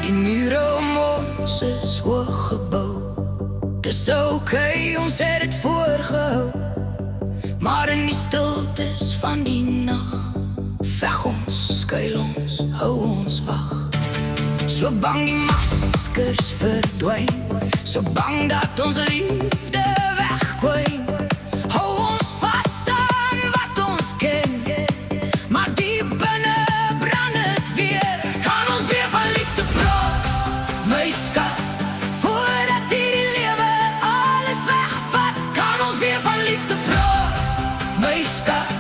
Die mure om ons is hoog gebou. Dis oké, ons het het voorgehou. Maar in die stiltes van die nag veg ons, skuil ons, hou ons wag. So bang die maskers verdwyn, so bang dat ons liefde wegkwyn. Hou ons vas aan wat ons ken, maar diep binne brand het weer. Kan ons weer van liefde praat, my skat, voordat hierdie lewe alles wegvat. Kan ons weer van liefde praat, my skat,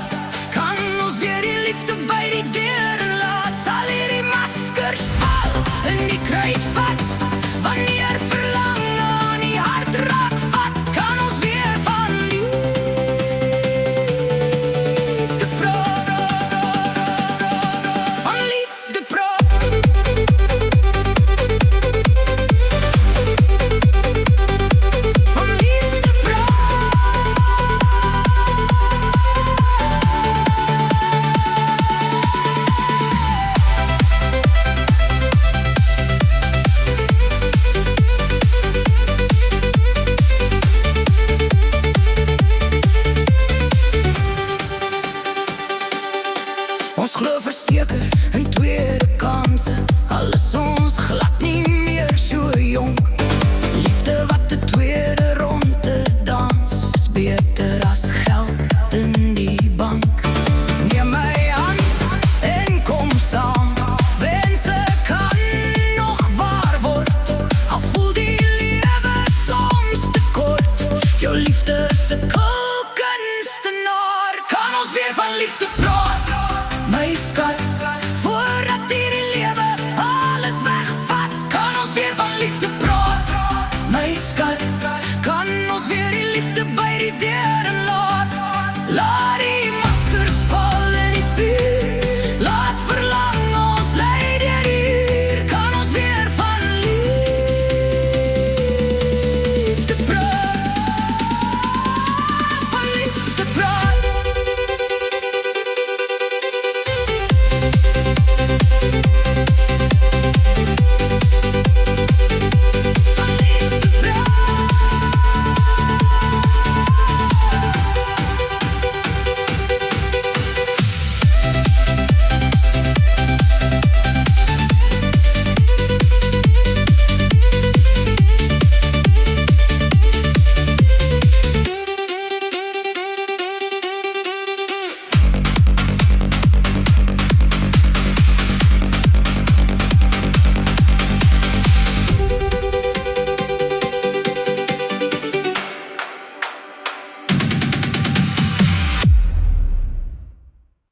kan ons weer die liefde by die deur laat. Sal hierdie maskers val in die kruitvat, wanneer verlang aan die hart raak vat. Kan ons weer van liefde praat, van liefde praat. Van liefde Ons glo verseker in tweede kanse, al is ons glad nie meer so jonk. Liefde wat de tweede ronde dans, is beter as geld in die bank. Neem my hand en kom saam, wense kan nog waar word, al voel die lewe soms te kort. Jou liefde is 'n kunstenaar. Kan ons weer van liefde praat, my skat, voordat hierdie lewe alles wegvat. Kan ons weer van liefde praat, my skat, kan ons weer die liefde by die deur